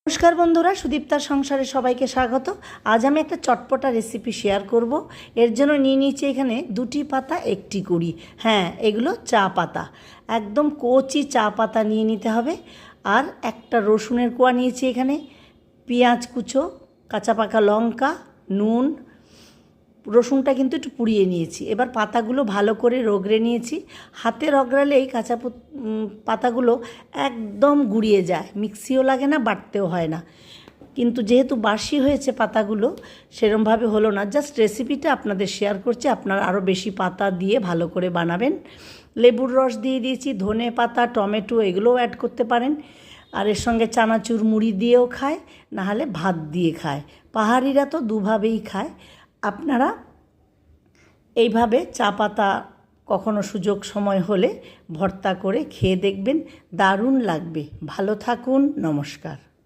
নমস্কার বন্ধুরা, সুদীপ্তার সংসারে সবাইকে স্বাগত। আজ আমি একটা চটপটা রেসিপি শেয়ার করব। এর জন্য নিয়ে নিয়েছি এখানে 2টি পাতা 1টি কুড়ি। হ্যাঁ, এগুলো চা পাতা, একদম কচি চা পাতা নিয়ে নিতে হবে। আর একটা রসুনের কোয়া নিয়েছি এখানে, পেঁয়াজ কুচো, কাঁচা পাকা লঙ্কা, নুন, রসুনটা কিন্তু একটু পুড়িয়ে নিয়েছি। এবার পাতাগুলো ভালো করে রগড়ে নিয়েছি। হাতে রগড়ালেই কাঁচা পাতাগুলো একদম গুঁড়িয়ে যায়, মিক্সিও লাগে না, বাটতেও হয় না। কিন্তু যেহেতু বাসি হয়েছে পাতাগুলো, সেরমভাবে হলো না। জাস্ট রেসিপিটা আপনাদের শেয়ার করছি, আপনারা আরও বেশি পাতা দিয়ে ভালো করে বানাবেন। লেবুর রস দিয়ে দিয়েছি, ধনে পাতা, টমেটো এগুলোও অ্যাড করতে পারেন। আর এর সঙ্গে চানাচুর মুড়ি দিয়েও খায়, নাহলে ভাত দিয়ে খায়। পাহাড়িরা তো দুভাবেই খায়। আপনারা এইভাবে চা পাতা কখনো সুযোগ সময় হলে ভর্তা করে খেয়ে দেখবেন, দারুণ লাগবে। ভালো থাকুন, নমস্কার।